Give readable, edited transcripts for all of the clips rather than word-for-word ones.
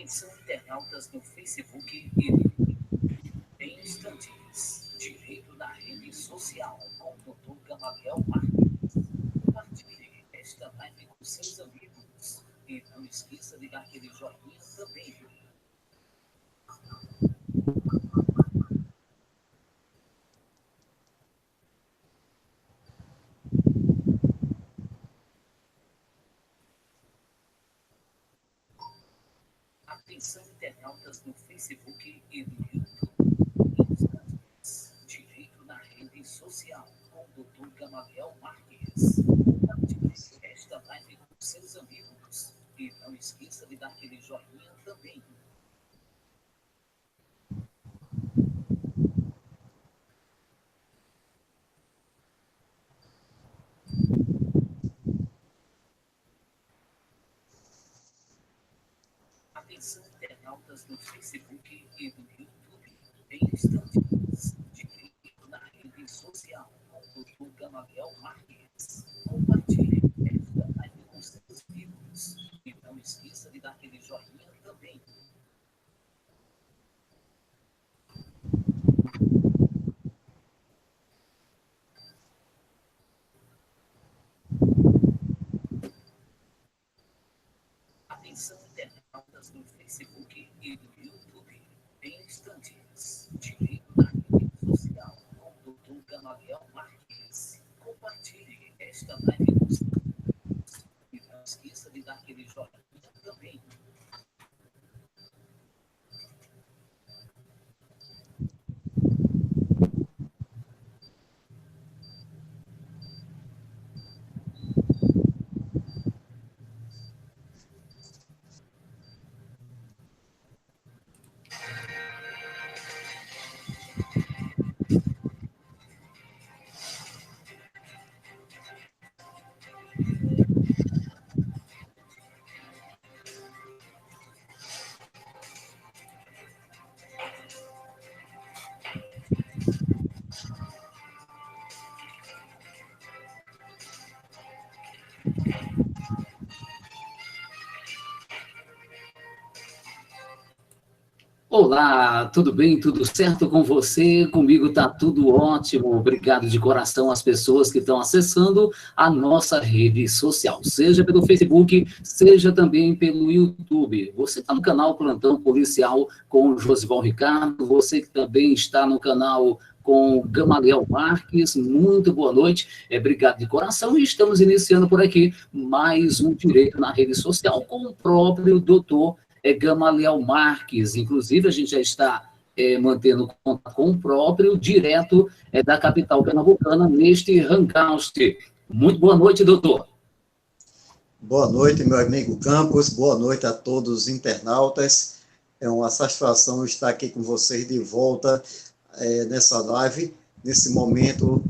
Atenção, internautas no Facebook e no YouTube. Em instantes, direito da rede social com o Dr. Gamaliel Marques. Compartilhe esta live com seus amigos. E não esqueça de dar aquele joinha também. Atenção, internautas no Facebook e no YouTube. Em instantes, direito da rede social com o Dr. Gamaliel Marques. Compartilhe esta live com seus amigos. E não esqueça de dar aquele joinha também. Atenção, internautas no Facebook e no YouTube. Em instantes, direito da rede social com o Dr. Gamaliel Marques. Compartilhe esta live com seus amigos. E não esqueça de dar aquele joinha também. Atenção, internautas no Facebook e no YouTube. Em instantes, direito da rede social com o Dr. Gamaliel Marques. Compartilhe esta live com seus amigos. E não esqueça de dar aquele joinha também. Olá, tudo bem? Tudo certo com você? Comigo tá tudo ótimo. Obrigado de coração às pessoas que estão acessando a nossa rede social, seja pelo Facebook, seja também pelo YouTube. Você está no canal Plantão Policial com o Josival Ricardo, você que também está no canal com o Gamaliel Marques, muito boa noite, obrigado de coração, e estamos iniciando por aqui mais um Direito na Rede Social com o próprio doutor Gamaliel Marques. Inclusive, a gente já está mantendo contato com o próprio, direto da capital pernambucana, neste Hangout. Muito boa noite, doutor. Boa noite, meu amigo Campos, boa noite a todos os internautas. É uma satisfação estar aqui com vocês de volta nessa live, nesse momento,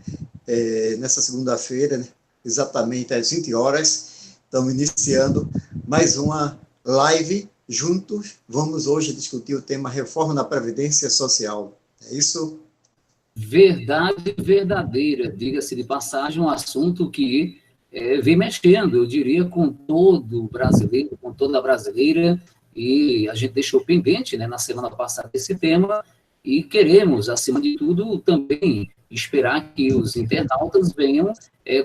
nessa segunda-feira, exatamente às 20 horas. Estamos iniciando mais uma live. Juntos, vamos hoje discutir o tema reforma da Previdência Social. É isso? Verdade verdadeira. Diga-se de passagem, um assunto que vem mexendo, eu diria, com todo brasileiro, com toda brasileira, e a gente deixou pendente, né, na semana passada esse tema, e queremos, acima de tudo, também esperar que os internautas venham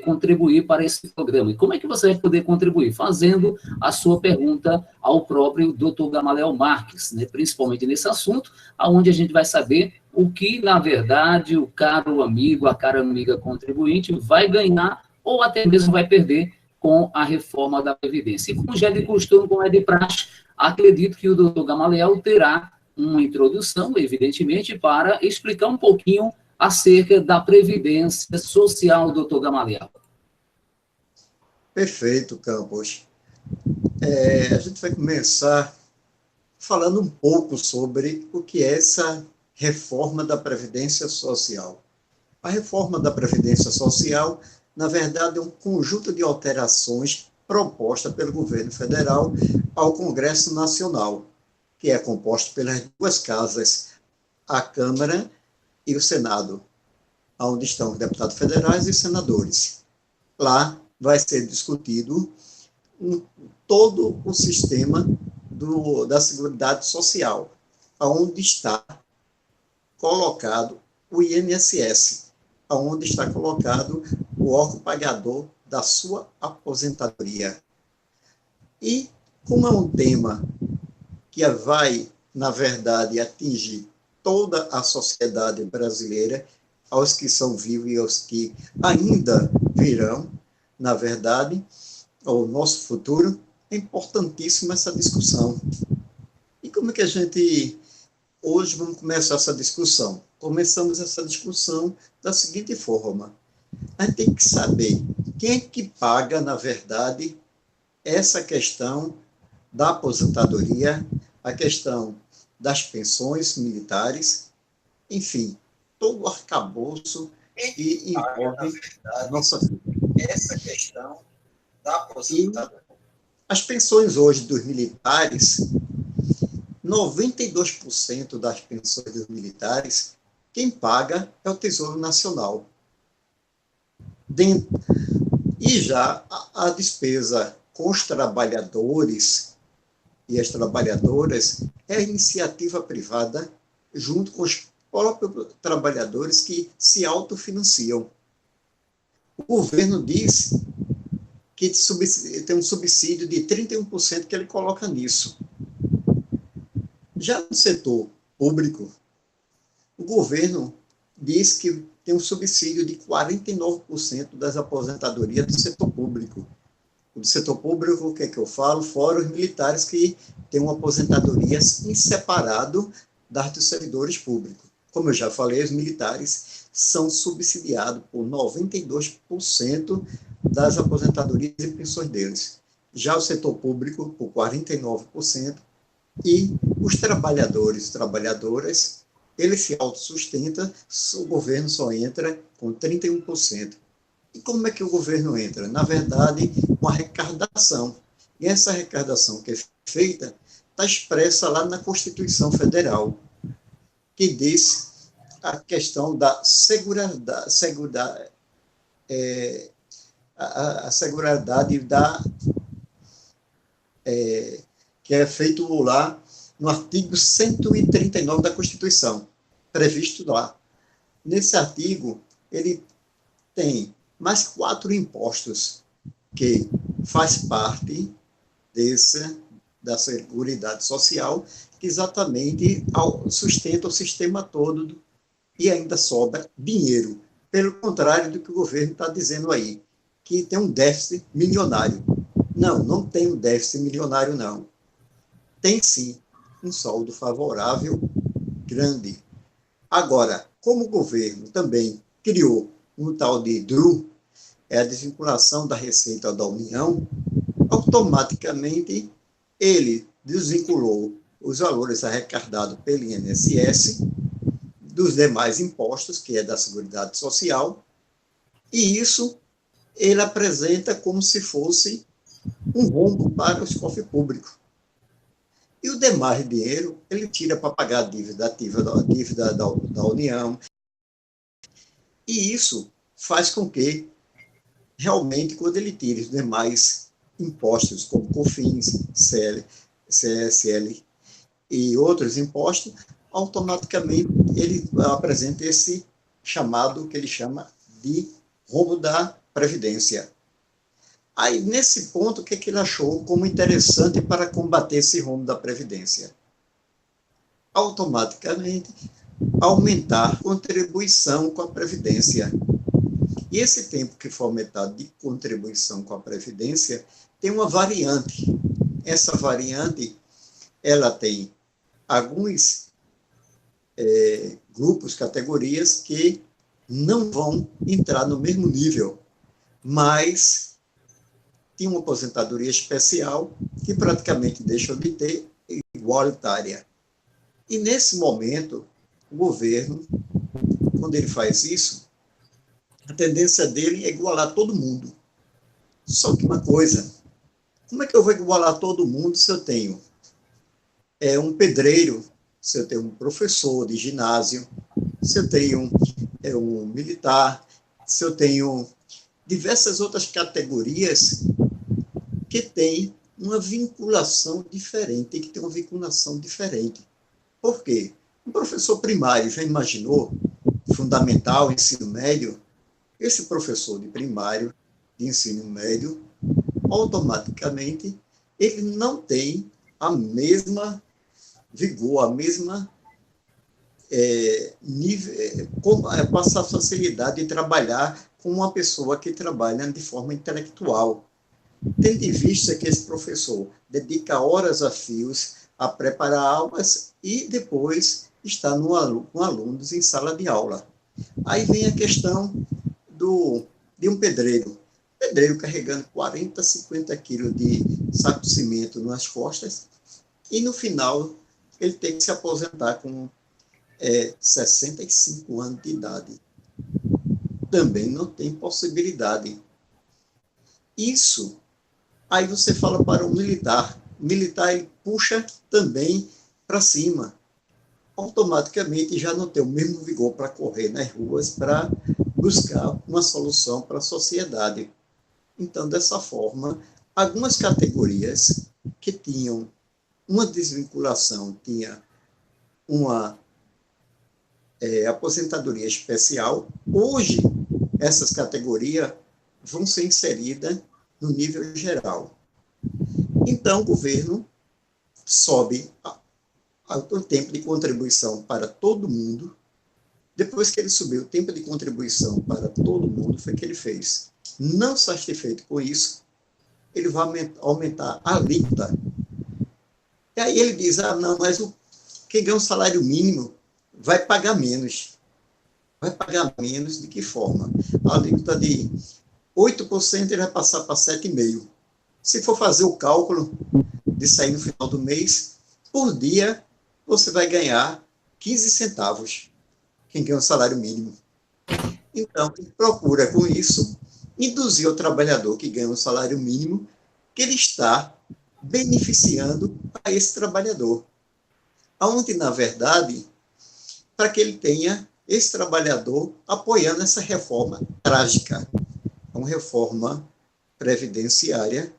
contribuir para esse programa. E como é que você vai poder contribuir? Fazendo a sua pergunta ao próprio Dr. Gamaliel Marques, né? Principalmente nesse assunto, onde a gente vai saber o que, na verdade, o caro amigo, a cara amiga contribuinte vai ganhar ou até mesmo vai perder com a reforma da Previdência. E como já é de costume, como é de praxe, acredito que o Dr. Gamaliel terá uma introdução, evidentemente, para explicar um pouquinho acerca da Previdência Social, doutor Gamaliel. Perfeito, Campos. A gente vai começar falando um pouco sobre o que é essa reforma da Previdência Social. A reforma da Previdência Social, na verdade, é um conjunto de alterações proposta pelo governo federal ao Congresso Nacional, que é composto pelas duas casas, a Câmara e o Senado, onde estão os deputados federais e senadores. Lá vai ser discutido todo o sistema da Seguridade Social, onde está colocado o INSS, onde está colocado o órgão pagador da sua aposentadoria. E, como é um tema que vai, na verdade, atingir toda a sociedade brasileira, aos que são vivos e aos que ainda virão, na verdade, ao nosso futuro, é importantíssima essa discussão. E como é que a gente, hoje, vamos começar essa discussão? Começamos essa discussão da seguinte forma: a gente tem que saber quem é que paga, na verdade, essa questão da aposentadoria, a questão das pensões militares, enfim, todo o arcabouço que envolve a nossa vida. Essa questão da aposentadoria. As pensões hoje dos militares, 92% das pensões dos militares, quem paga é o Tesouro Nacional. E já a despesa com os trabalhadores e as trabalhadoras é a iniciativa privada, junto com os próprios trabalhadores que se autofinanciam. O governo diz que tem um subsídio de 31% que ele coloca nisso. Já no setor público, o governo diz que tem um subsídio de 49% das aposentadorias do setor público. Do setor público, o que é que eu falo? Fora os militares que têm uma aposentadoria em separado das dos servidores públicos. Como eu já falei, os militares são subsidiados por 92% das aposentadorias e pensões deles. Já o setor público, por 49%, e os trabalhadores e trabalhadoras, eles se autossustentam, o governo só entra com 31%. E como é que o governo entra? Na verdade, com arrecadação. E essa arrecadação que é feita está expressa lá na Constituição Federal, que diz a questão da seguridade que é feito lá no artigo 139 da Constituição, previsto lá. Nesse artigo, ele tem mais 4 impostos que faz parte da Seguridade Social, que exatamente sustenta o sistema todo e ainda sobra dinheiro. Pelo contrário do que o governo está dizendo aí, que tem um déficit milionário. Não, não tem um déficit milionário, não. Tem sim um saldo favorável grande. Agora, como o governo também criou um tal de DRU, é a desvinculação da Receita da União, automaticamente ele desvinculou os valores arrecadados pelo INSS dos demais impostos, que é da Seguridade Social, e isso ele apresenta como se fosse um rombo para os cofres públicos. E o demais dinheiro ele tira para pagar a dívida da União. E isso faz com que, realmente, quando ele tire os demais impostos, como COFINS, CSL e outros impostos, automaticamente ele apresenta esse chamado, que ele chama de rombo da Previdência. Aí, nesse ponto, o que ele achou como interessante para combater esse rombo da Previdência? Automaticamente, aumentar a contribuição com a Previdência. E esse tempo que foi aumentado de contribuição com a Previdência tem uma variante. Essa variante, ela tem alguns grupos, categorias que não vão entrar no mesmo nível, mas tem uma aposentadoria especial que praticamente deixam de ter igualitária. E nesse momento, o governo, quando ele faz isso, a tendência dele é igualar todo mundo. Só que uma coisa, como é que eu vou igualar todo mundo se eu tenho um pedreiro, se eu tenho um professor de ginásio, se eu tenho um militar, se eu tenho diversas outras categorias que têm uma vinculação diferente, tem que ter uma vinculação diferente. Por quê? Um professor primário já imaginou, fundamental, ensino médio, esse professor de primário, de ensino médio, automaticamente, ele não tem a mesma vigor, a mesma passa a facilidade de trabalhar com uma pessoa que trabalha de forma intelectual. Tendo em vista que esse professor dedica horas a fios a preparar aulas e depois está com alunos em sala de aula. Aí vem a questão de um pedreiro. Pedreiro carregando 40, 50 quilos de saco de cimento nas costas e no final ele tem que se aposentar com 65 anos de idade. Também não tem possibilidade. Isso, aí você fala para o militar. O militar ele puxa também para cima. Automaticamente já não tem o mesmo vigor para correr nas ruas, para buscar uma solução para a sociedade. Então, dessa forma, algumas categorias que tinham uma desvinculação, tinha uma aposentadoria especial, hoje essas categorias vão ser inseridas no nível geral. Então, o governo sobe o tempo de contribuição para todo mundo. Depois que ele subiu o tempo de contribuição para todo mundo, foi o que ele fez. Não satisfeito com isso, ele vai aumentar a alíquota. E aí ele diz, não, mas quem ganha um salário mínimo vai pagar menos. Vai pagar menos de que forma? A alíquota de 8% ele vai passar para 7,5%. Se for fazer o cálculo de sair no final do mês, por dia você vai ganhar 15 centavos, quem ganha um salário mínimo. Então, ele procura com isso induzir o trabalhador que ganha um salário mínimo que ele está beneficiando a esse trabalhador. Onde, na verdade, para que ele tenha esse trabalhador apoiando essa reforma trágica, uma reforma previdenciária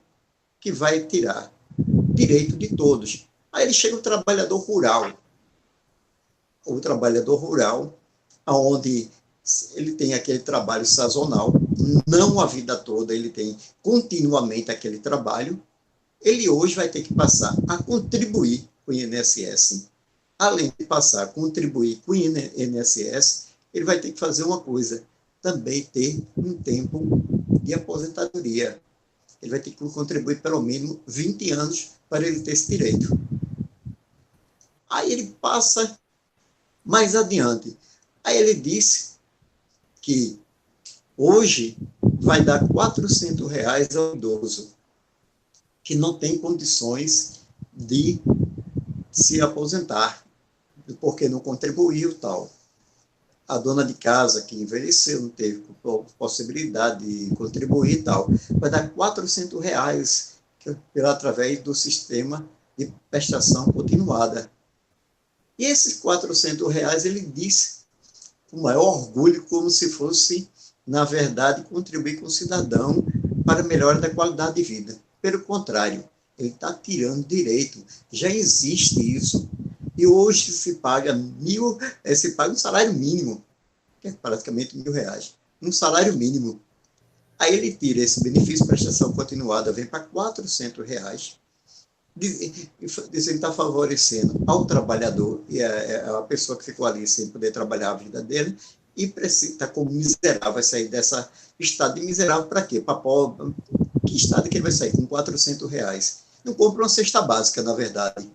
que vai tirar direito de todos. Aí ele chega o trabalhador rural, onde ele tem aquele trabalho sazonal, não a vida toda, ele tem continuamente aquele trabalho, ele hoje vai ter que passar a contribuir com o INSS. Além de passar a contribuir com o INSS, ele vai ter que fazer uma coisa, também ter um tempo de aposentadoria. Ele vai ter que contribuir pelo mínimo 20 anos para ele ter esse direito. Aí ele passa mais adiante. Aí ele disse que hoje vai dar R$400 ao idoso que não tem condições de se aposentar, porque não contribuiu tal. A dona de casa que envelheceu, não teve possibilidade de contribuir e tal, vai dar R$400 através do sistema de prestação continuada. E esses R$400, ele disse com maior orgulho, como se fosse, na verdade, contribuir com o cidadão para a melhora da qualidade de vida. Pelo contrário, ele está tirando direito. Já existe isso. E hoje se paga um salário mínimo, que é praticamente R$1.000. Um salário mínimo. Aí ele tira esse benefício de prestação continuada, vem para R$400, dizendo que está favorecendo ao trabalhador, e a pessoa que ficou ali sem poder trabalhar a vida dele, e está como miserável, vai sair dessa estado de miserável para quê? Para pobre. Que estado que ele vai sair? Com R$400. Não compra uma cesta básica, na verdade.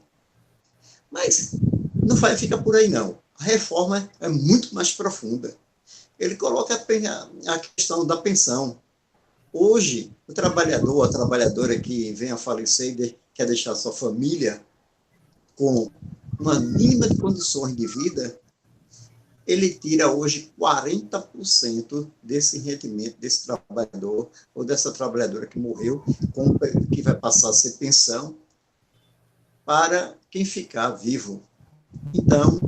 Mas não fica por aí, não. A reforma é muito mais profunda. Ele coloca a questão da pensão. Hoje, o trabalhador, a trabalhadora que vem a falecer e quer deixar sua família com uma mínima de condições de vida, ele tira hoje 40% desse rendimento desse trabalhador ou dessa trabalhadora que morreu, que vai passar a ser pensão, para quem ficar vivo. Então,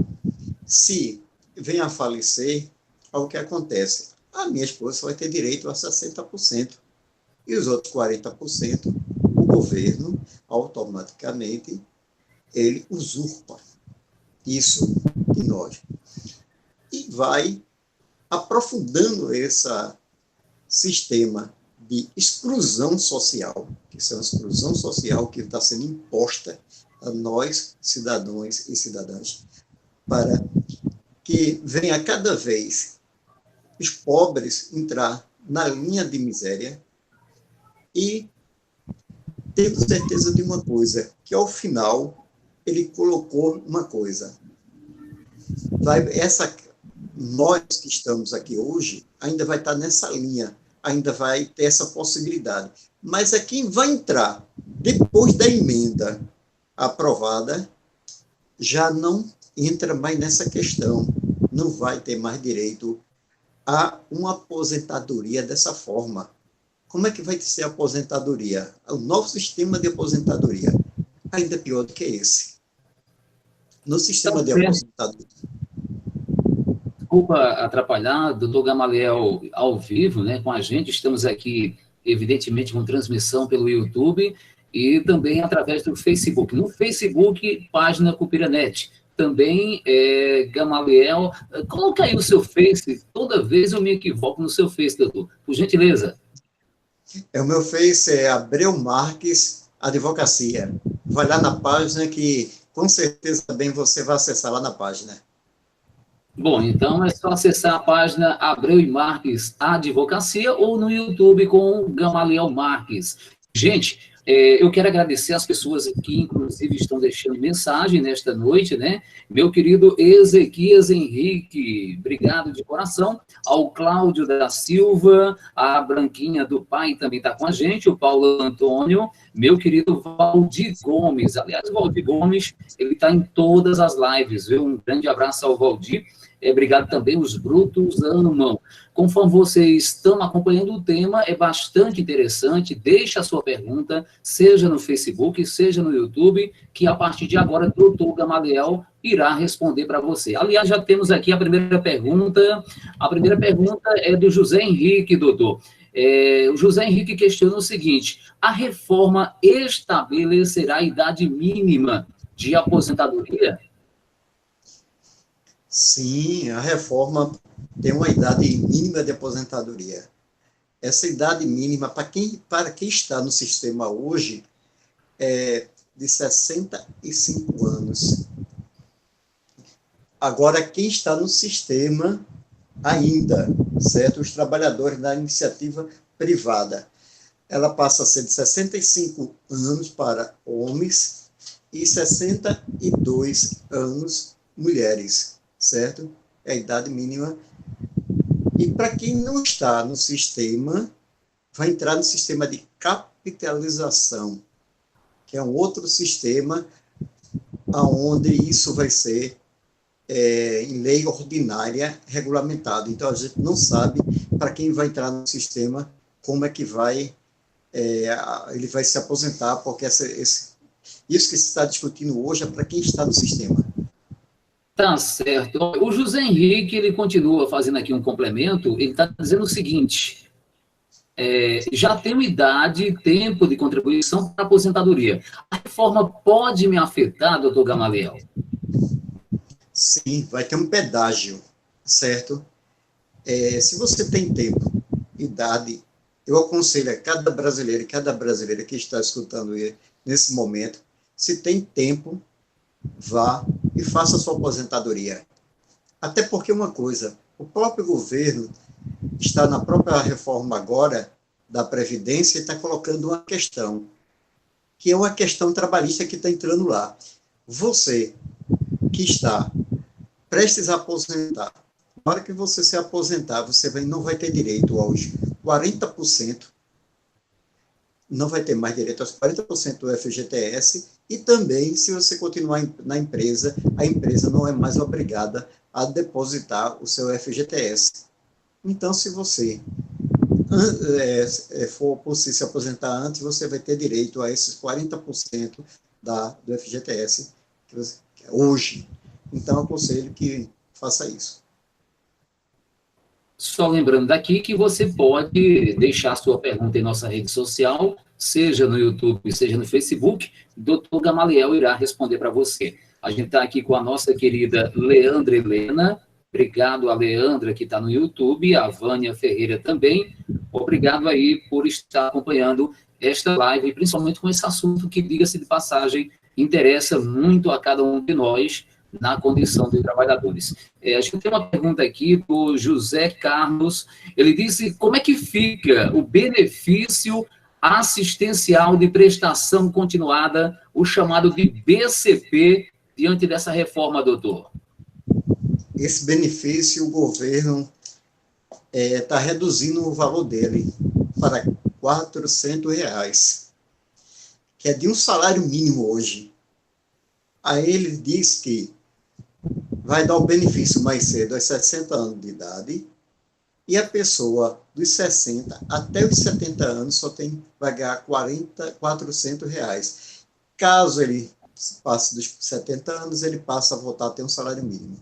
se vem a falecer, o que acontece? A minha esposa vai ter direito a 60%. E os outros 40%, o governo, automaticamente, ele usurpa isso de nós. E vai aprofundando esse sistema de exclusão social, que é uma exclusão social que está sendo imposta a nós, cidadãos e cidadãs, para que venha cada vez os pobres entrar na linha de miséria. E tenho certeza de uma coisa, que ao final ele colocou uma coisa. Nós que estamos aqui hoje ainda vai estar nessa linha, ainda vai ter essa possibilidade. Mas é quem vai entrar depois da emenda aprovada já não entra mais nessa questão, não vai ter mais direito a uma aposentadoria dessa forma. Como é que vai ser a aposentadoria? O novo sistema de aposentadoria ainda é pior do que esse. No sistema de aposentadoria. Desculpa atrapalhar, doutor Gamaliel ao vivo, né, com a gente. Estamos aqui, evidentemente, com transmissão pelo YouTube e também através do Facebook. No Facebook, página Cupiranet. Também, Gamaliel, coloca aí o seu Face. Toda vez eu me equivoco no seu Face, doutor. Por gentileza. O meu Face é Abreu Marques Advocacia. Vai lá na página que, com certeza, também você vai acessar lá na página. Bom, então é só acessar a página Abreu e Marques Advocacia ou no YouTube com Gamaliel Marques. Gente, eu quero agradecer as pessoas que, inclusive, estão deixando mensagem nesta noite, né? Meu querido Ezequias Henrique, obrigado de coração. Ao Cláudio da Silva, a Branquinha do Pai também está com a gente, o Paulo Antônio, meu querido Valdir Gomes. Aliás, o Valdir Gomes, ele está em todas as lives, viu? Um grande abraço ao Valdir. Obrigado também, os brutos amam. Conforme vocês estão acompanhando o tema, é bastante interessante. Deixa a sua pergunta, seja no Facebook, seja no YouTube, que a partir de agora, o doutor Gamaliel irá responder para você. Aliás, já temos aqui a primeira pergunta. A primeira pergunta é do José Henrique, doutor. O José Henrique questiona o seguinte: a reforma estabelecerá a idade mínima de aposentadoria? Sim, a reforma tem uma idade mínima de aposentadoria. Essa idade mínima, para quem está no sistema hoje, é de 65 anos. Agora, quem está no sistema ainda, certo? Os trabalhadores da iniciativa privada, ela passa a ser de 65 anos para homens e 62 anos mulheres, certo? É a idade mínima. E para quem não está no sistema, vai entrar no sistema de capitalização, que é um outro sistema onde isso vai ser em lei ordinária regulamentado. Então, a gente não sabe para quem vai entrar no sistema como é que ele vai se aposentar, porque isso que se está discutindo hoje é para quem está no sistema. Tá certo. O José Henrique, ele continua fazendo aqui um complemento, ele está dizendo o seguinte: já tenho idade e tempo de contribuição para a aposentadoria. A reforma pode me afetar, doutor Gamaliel? Sim, vai ter um pedágio, certo? Se você tem tempo, idade, eu aconselho a cada brasileiro e cada brasileira que está escutando nesse momento, se tem tempo, vá e faça a sua aposentadoria. Até porque uma coisa, o próprio governo está na própria reforma agora da Previdência e está colocando uma questão, que é uma questão trabalhista que está entrando lá. Você que está prestes a aposentar, na hora que você se aposentar, você não vai ter direito aos 40%, não vai ter mais direito aos 40% do FGTS, e também, se você continuar na empresa, a empresa não é mais obrigada a depositar o seu FGTS. Então, se você for possível se aposentar antes, você vai ter direito a esses 40% do FGTS hoje. Então, aconselho que faça isso. Só lembrando daqui que você pode deixar sua pergunta em nossa rede social, seja no YouTube, seja no Facebook, doutor Gamaliel irá responder para você. A gente está aqui com a nossa querida Leandra Helena. Obrigado a Leandra, que está no YouTube, a Vânia Ferreira também. Obrigado aí por estar acompanhando esta live, principalmente com esse assunto que, diga-se de passagem, interessa muito a cada um de nós na condição de trabalhadores. A gente tem uma pergunta aqui do José Carlos. Ele disse, como é que fica o benefício assistencial de prestação continuada, o chamado de BCP, diante dessa reforma, doutor? Esse benefício, o governo está reduzindo o valor dele para R$400, que é de um salário mínimo hoje. Aí ele diz que vai dar o benefício mais cedo aos 60 anos de idade, e a pessoa dos 60 até os 70 anos vai ganhar R$400. Caso ele passe dos 70 anos, ele passa a voltar a ter um salário mínimo.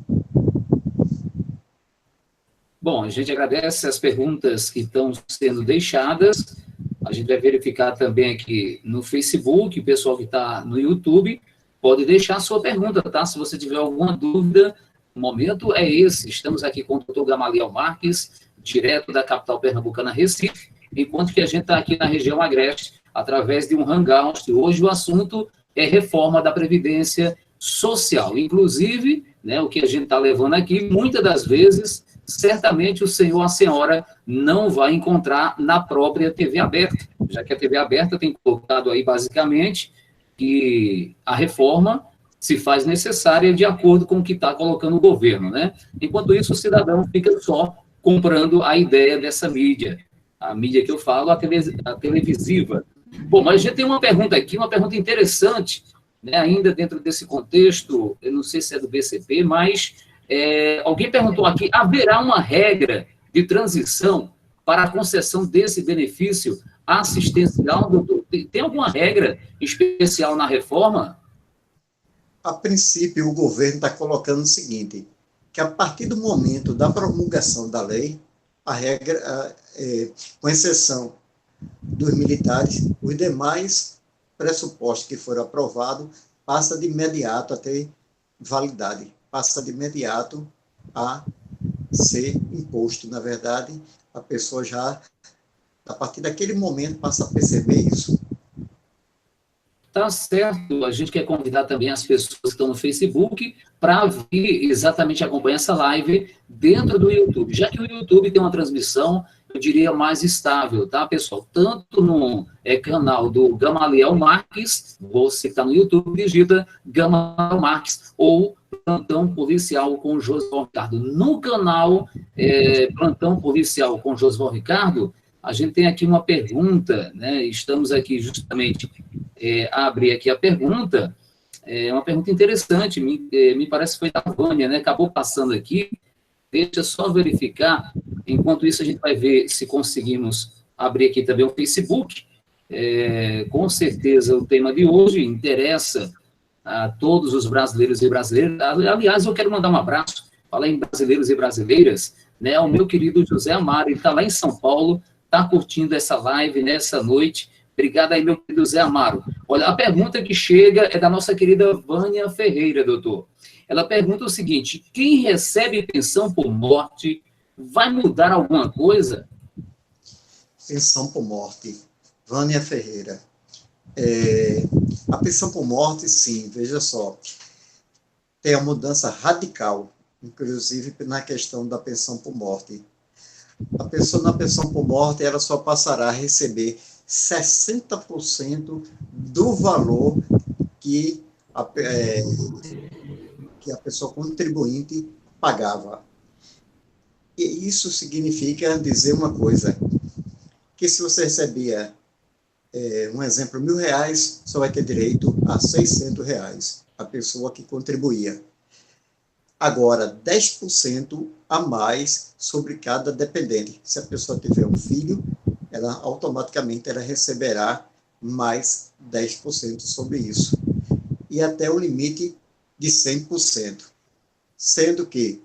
Bom, a gente agradece as perguntas que estão sendo deixadas. A gente vai verificar também aqui no Facebook, o pessoal que está no YouTube pode deixar a sua pergunta, tá? Se você tiver alguma dúvida, o momento é esse. Estamos aqui com o doutor Gamaliel Marques, direto da capital pernambucana, Recife, enquanto que a gente está aqui na região Agreste, através de um hangout. Hoje o assunto é reforma da Previdência Social. Inclusive, né, o que a gente está levando aqui, muitas das vezes, certamente o senhor ou a senhora não vai encontrar na própria TV aberta, já que a TV aberta tem colocado aí, basicamente, que a reforma se faz necessária de acordo com o que está colocando o governo, né? Enquanto isso, o cidadão fica só comprando a ideia dessa mídia. A mídia que eu falo, a televisiva. Bom, mas a gente tem uma pergunta aqui, uma pergunta interessante, né, ainda dentro desse contexto, eu não sei se é do BCP, mas alguém perguntou aqui, haverá uma regra de transição para a concessão desse benefício assistencial, doutor? Tem alguma regra especial na reforma? A princípio, o governo está colocando o seguinte, que a partir do momento da promulgação da lei, a regra, com exceção dos militares, os demais pressupostos que foram aprovados passa de imediato a ter validade, passa de imediato a ser imposto. Na verdade, a pessoa já, a partir daquele momento, passa a perceber isso. Tá certo, a gente quer convidar também as pessoas que estão no Facebook para vir exatamente acompanhar essa live dentro do YouTube, já que o YouTube tem uma transmissão, eu diria, mais estável, tá, pessoal? Tanto no canal do Gamaliel Marques, você que está no YouTube, digita Gamaliel Marques, ou Plantão Policial com Josval Ricardo. No canal Plantão Policial com Josval Ricardo, a gente tem aqui uma pergunta, né? Estamos aqui justamente a abrir aqui a pergunta, uma pergunta interessante, me parece que foi da Vânia, né? Acabou passando aqui, deixa só verificar, enquanto isso a gente vai ver se conseguimos abrir aqui também o Facebook. Com certeza o tema de hoje interessa a todos os brasileiros e brasileiras. Aliás, eu quero mandar um abraço, falar em brasileiros e brasileiras, né, ao meu querido José Amaro, ele está lá em São Paulo, está curtindo essa live nessa noite. Obrigado aí, meu querido Zé Amaro. Olha, a pergunta que chega é da nossa querida Vânia Ferreira, doutor. Ela pergunta o seguinte, quem recebe pensão por morte vai mudar alguma coisa? Pensão por morte. Vânia Ferreira. A pensão por morte, sim, veja só, tem a mudança radical, inclusive na questão da pensão por morte. A pessoa na pensão por morte, ela só passará a receber 60% do valor que a pessoa contribuinte pagava. E isso significa dizer uma coisa, que se você recebia, um exemplo, R$1.000, só vai ter direito a R$600, a pessoa que contribuía. Agora, 10% a mais sobre cada dependente. Se a pessoa tiver um filho, ela automaticamente receberá mais 10% sobre isso. E até o limite de 100%. Sendo que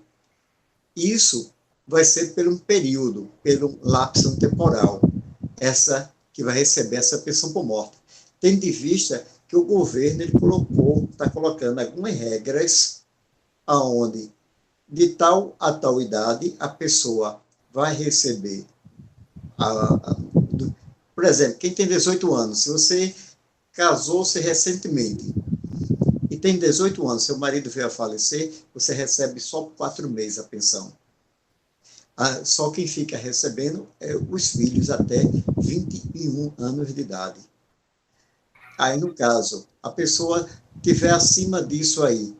isso vai ser por um período, pelo lapso temporal. Essa que vai receber essa pensão por morte. Tendo em vista que o governo está colocando algumas regras aonde de tal a tal idade a pessoa vai receber por exemplo, quem tem 18 anos, se você casou-se recentemente e tem 18 anos, seu marido veio a falecer, você recebe só por 4 meses a pensão. Só quem fica recebendo é os filhos até 21 anos de idade. Aí, no caso, a pessoa tiver acima disso aí,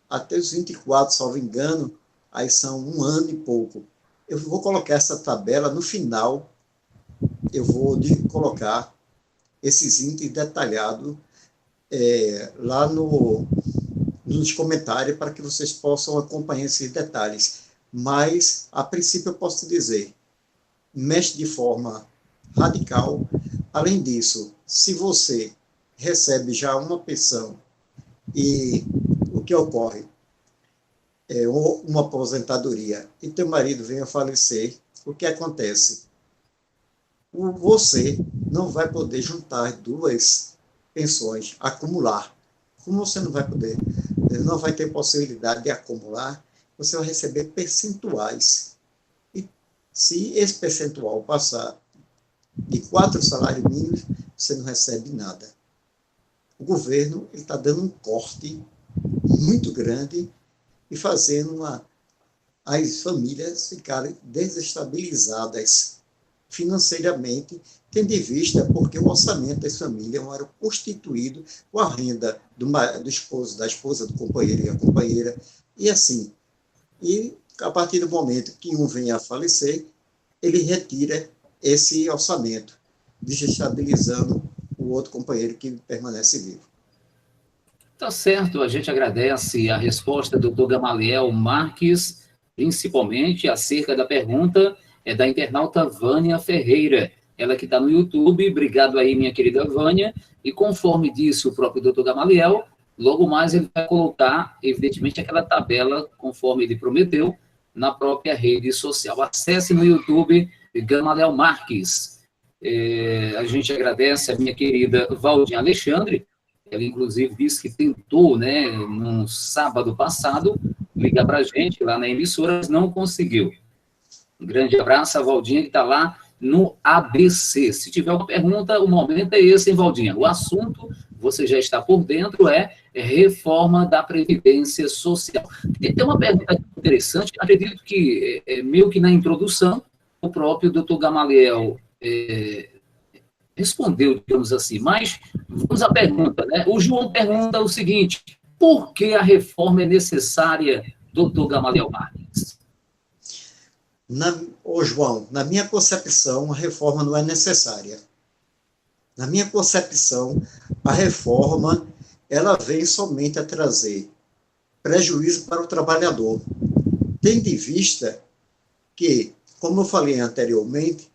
até os 24, salvo engano, aí são 1 ano e pouco. Eu vou colocar essa tabela no final, eu vou colocar esses itens detalhados lá nos comentários para que vocês possam acompanhar esses detalhes. Mas, a princípio, eu posso dizer, mexe de forma radical. Além disso, se você recebe já uma pensão e o que ocorre é uma aposentadoria e teu marido vem a falecer, o que acontece? Você não vai poder juntar 2 pensões, acumular. Como você não vai poder, não vai ter possibilidade de acumular, você vai receber percentuais. E se esse percentual passar de 4 salários mínimos, você não recebe nada. O governo está dando um corte muito grande e fazendo as famílias ficarem desestabilizadas financeiramente, tendo em vista porque o orçamento das famílias era constituído com a renda do esposo, da esposa, do companheiro e a companheira, e assim. E a partir do momento que um vem a falecer, ele retira esse orçamento, desestabilizando o outro companheiro que permanece vivo. Tá certo, a gente agradece a resposta do Dr. Gamaliel Marques, principalmente acerca da pergunta da internauta Vânia Ferreira, ela que está no YouTube. Obrigado aí, minha querida Vânia, e conforme disse o próprio Dr. Gamaliel, logo mais ele vai colocar, evidentemente, aquela tabela, conforme ele prometeu, na própria rede social. Acesse no YouTube Gamaliel Marques. A gente agradece a minha querida Valdinha Alexandre. Ela, inclusive, disse que tentou, né, no sábado passado, ligar para a gente lá na emissora, mas não conseguiu. Um grande abraço a Valdinha, que está lá no ABC. Se tiver uma pergunta, o momento é esse, hein, Valdinha? O assunto, você já está por dentro, é reforma da Previdência Social. Tem uma pergunta interessante, acredito que, meio que na introdução, o próprio doutor Gamaliel respondeu, digamos assim, mas vamos à pergunta, né? O João pergunta o seguinte: por que a reforma é necessária, doutor Gamaliel Marques? João, na minha concepção, a reforma não é necessária. Na minha concepção, a reforma ela vem somente a trazer prejuízo para o trabalhador, tendo em vista que, como eu falei anteriormente,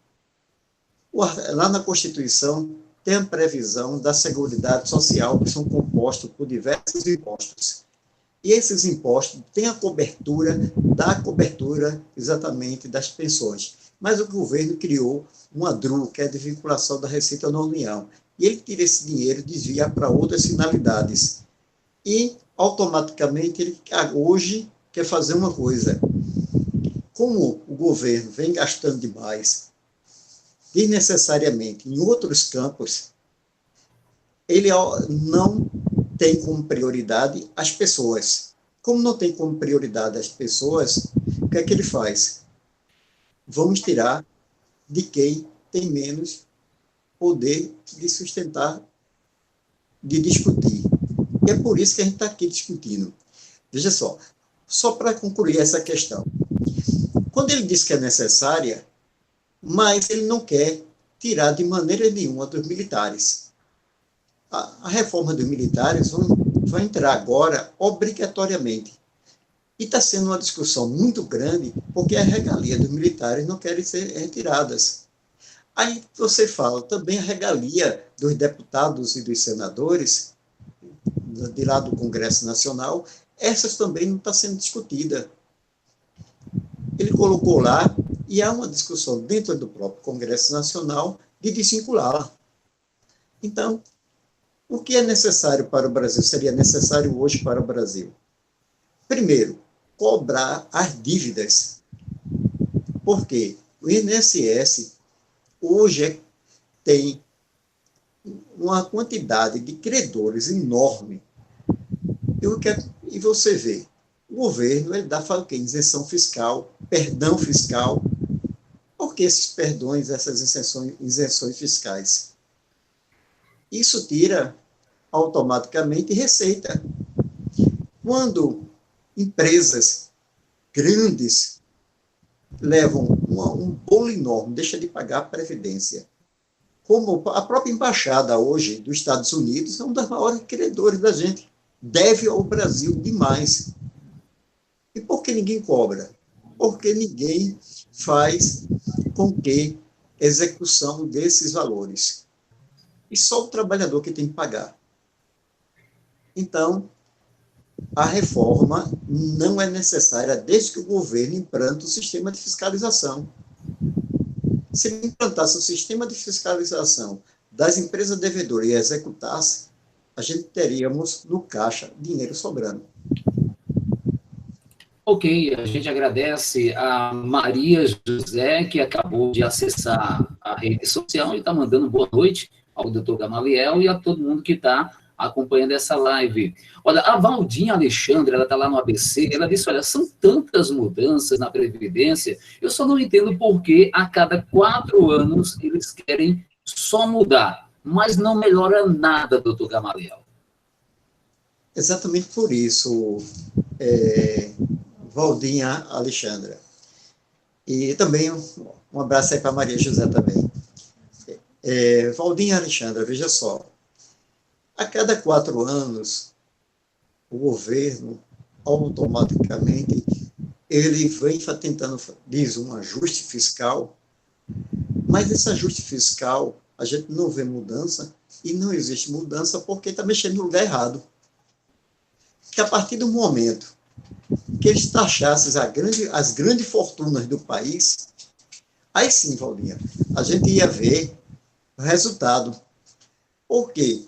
lá na Constituição tem a previsão da Seguridade Social, que são compostos por diversos impostos. E esses impostos têm a cobertura exatamente das pensões. Mas o governo criou uma DRU, que é a desvinculação da Receita na União. E ele tira esse dinheiro e desvia para outras finalidades. E, automaticamente, ele hoje quer fazer uma coisa. Como o governo vem gastando demais, desnecessariamente, em outros campos, ele não tem como prioridade as pessoas. Como não tem como prioridade as pessoas, o que é que ele faz? Vamos tirar de quem tem menos poder de sustentar, de discutir. E é por isso que a gente está aqui discutindo. Veja só para concluir essa questão. Quando ele diz que é necessária, mas ele não quer tirar de maneira nenhuma dos militares. A reforma dos militares vai entrar agora obrigatoriamente. E está sendo uma discussão muito grande, porque a regalia dos militares não querem ser retiradas. Aí você fala também a regalia dos deputados e dos senadores, de lá do Congresso Nacional, essas também não está sendo discutida. Ele colocou lá, e há uma discussão dentro do próprio Congresso Nacional, de desvincular. Então, o que é necessário para o Brasil, seria necessário hoje para o Brasil? Primeiro, cobrar as dívidas. Por quê? O INSS hoje tem uma quantidade de credores enorme. E você vê, o governo ele dá o quê? Isenção fiscal, perdão fiscal. Por que esses perdões, essas isenções fiscais? Isso tira automaticamente receita. Quando empresas grandes levam um bolo enorme, deixa de pagar a previdência, como a própria embaixada hoje dos Estados Unidos é um dos maiores credores da gente, deve ao Brasil demais. E por que ninguém cobra? Porque ninguém faz com que execução desses valores. E só o trabalhador que tem que pagar. Então, a reforma não é necessária desde que o governo implante o sistema de fiscalização. Se ele implantasse o sistema de fiscalização das empresas devedoras e executasse, a gente teríamos no caixa dinheiro sobrando. Ok, a gente agradece a Maria José, que acabou de acessar a rede social e está mandando boa noite ao doutor Gamaliel e a todo mundo que está acompanhando essa live. Olha, a Valdinha Alexandre, ela está lá no ABC, ela disse, olha, são tantas mudanças na Previdência, eu só não entendo por que a cada 4 anos eles querem só mudar, mas não melhora nada, doutor Gamaliel. Exatamente por isso, Valdinha Alexandra. E também um abraço aí para Maria José também. Valdinha Alexandra, veja só, a cada 4 anos, o governo, automaticamente, ele vem tentando, diz, um ajuste fiscal, mas esse ajuste fiscal, a gente não vê mudança, e não existe mudança porque está mexendo no lugar errado. Que a partir do momento que eles taxassem as grandes fortunas do país, aí sim, Valdinha, a gente ia ver o resultado. Por quê?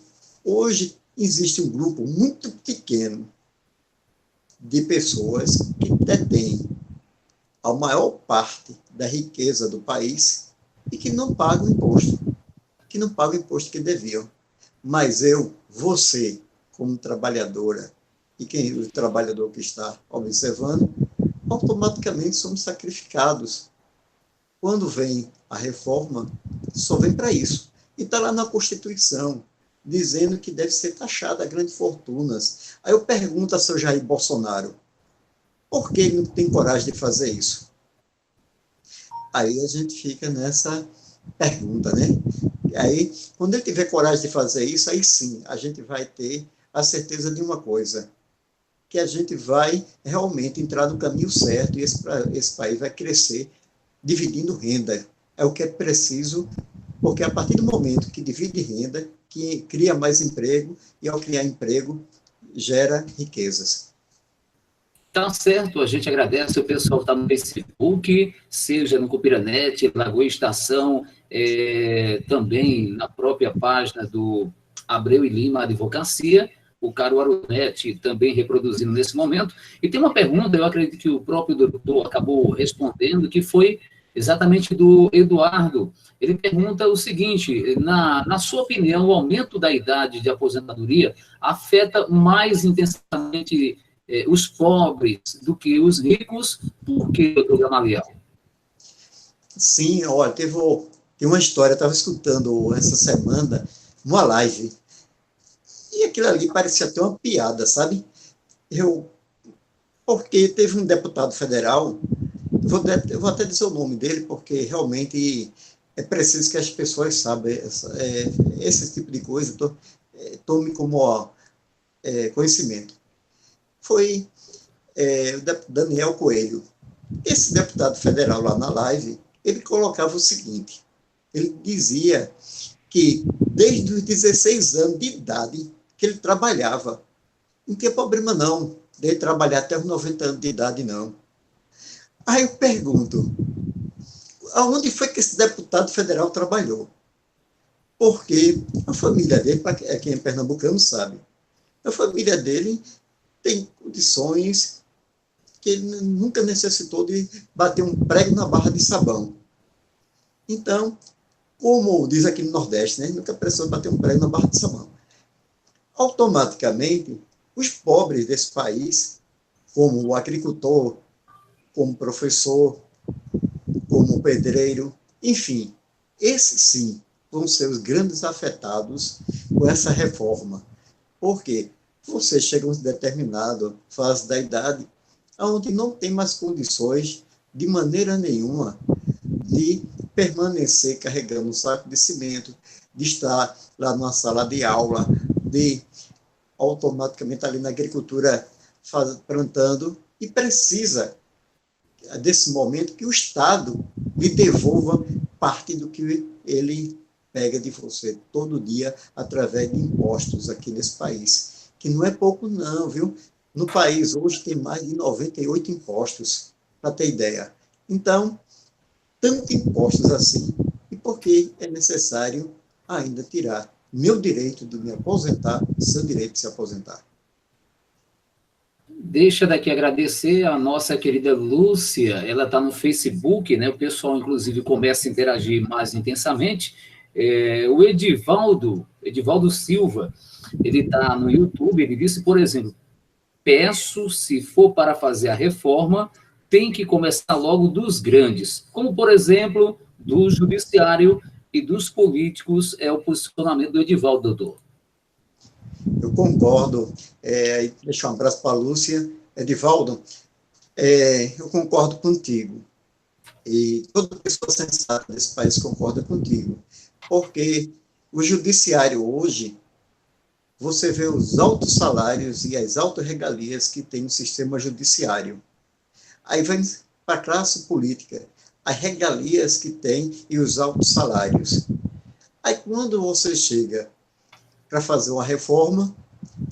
Hoje existe um grupo muito pequeno de pessoas que detêm a maior parte da riqueza do país e que não pagam imposto, que deviam. Mas você, como trabalhadora, e o trabalhador que está observando, automaticamente somos sacrificados. Quando vem a reforma, só vem para isso. E está lá na Constituição, dizendo que deve ser taxada grandes fortunas. Aí eu pergunto ao seu Jair Bolsonaro, por que ele não tem coragem de fazer isso? Aí a gente fica nessa pergunta, né? E aí, quando ele tiver coragem de fazer isso, aí sim, a gente vai ter a certeza de uma coisa, que a gente vai realmente entrar no caminho certo e esse país vai crescer dividindo renda. É o que é preciso, porque a partir do momento que divide renda, que cria mais emprego, e ao criar emprego, gera riquezas. Tá certo, a gente agradece o pessoal que está no Facebook, seja no Cupiranet, Lagoa Estação, também na própria página do Abreu e Lima Advocacia, o Caruaru Net também reproduzindo nesse momento. E tem uma pergunta, eu acredito que o próprio doutor acabou respondendo, que foi exatamente do Eduardo. Ele pergunta o seguinte, na sua opinião, o aumento da idade de aposentadoria afeta mais intensamente os pobres do que os ricos? Por que, doutor Gamaliel? Sim, olha, tem uma história, eu estava escutando essa semana, uma live, e aquilo ali parecia até uma piada, sabe? Porque teve um deputado federal, eu vou até dizer o nome dele, porque realmente é preciso que as pessoas saibam esse tipo de coisa, tome como conhecimento. Foi o Daniel Coelho. Esse deputado federal lá na live, ele colocava o seguinte, ele dizia que desde os 16 anos de idade que ele trabalhava, não tinha problema não, de ele trabalhar até os 90 anos de idade, não. Aí eu pergunto, aonde foi que esse deputado federal trabalhou? porque a família dele, para quem é pernambucano sabe, a família dele tem condições que ele nunca necessitou de bater um prego na barra de sabão. Então, como diz aqui no Nordeste, né, nunca precisou bater um prego na barra de sabão. Automaticamente, os pobres desse país, como o agricultor, como o professor, como o pedreiro, enfim, esses sim vão ser os grandes afetados com essa reforma. Por quê? Você chega a uma determinada fase da idade onde não tem mais condições, de maneira nenhuma, de permanecer carregando um saco de cimento, de estar lá numa sala de aula, de automaticamente ali na agricultura plantando, e precisa desse momento que o Estado lhe devolva parte do que ele pega de você todo dia através de impostos aqui nesse país, que não é pouco não, viu? No país hoje tem mais de 98 impostos, para ter ideia. Então, tanto impostos assim, e por que é necessário ainda tirar meu direito de me aposentar, seu direito de se aposentar? Deixa daqui agradecer a nossa querida Lúcia, ela está no Facebook, né? O pessoal, inclusive, começa a interagir mais intensamente. O Edivaldo Silva, ele está no YouTube, ele disse, por exemplo, peço, se for para fazer a reforma, tem que começar logo dos grandes, como, por exemplo, do judiciário e dos políticos, é o posicionamento do Edivaldo, doutor. Eu concordo. Deixa um abraço para a Lúcia. Edivaldo, eu concordo contigo. E toda pessoa sensata desse país concorda contigo. Porque o judiciário hoje, você vê os altos salários e as altas regalias que tem no sistema judiciário. Aí vem para a classe política, as regalias que tem e os altos salários. Aí quando você chega para fazer uma reforma,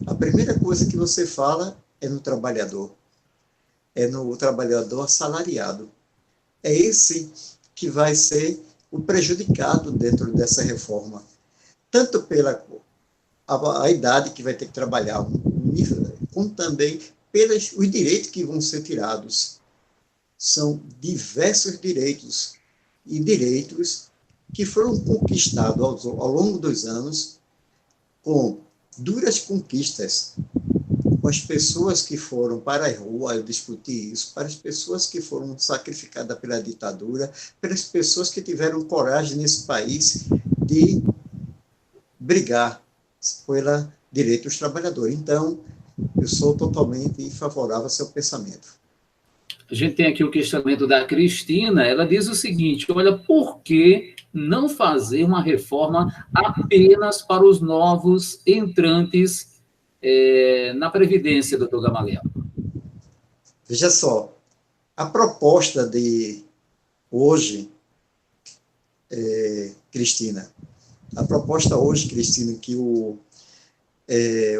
a primeira coisa que você fala é no trabalhador assalariado. É esse que vai ser o prejudicado dentro dessa reforma, tanto pela a idade que vai ter que trabalhar, como também pelos os direitos que vão ser tirados. São diversos direitos, e direitos que foram conquistados ao longo dos anos com duras conquistas, com as pessoas que foram para a rua discutir isso, para as pessoas que foram sacrificadas pela ditadura, pelas pessoas que tiveram coragem nesse país de brigar pelo direito dos trabalhadores. Então, eu sou totalmente favorável ao seu pensamento. A gente tem aqui o questionamento da Cristina, ela diz o seguinte, olha, por que não fazer uma reforma apenas para os novos entrantes na Previdência, doutor Gamaliel? Veja só, a proposta de hoje, Cristina, que o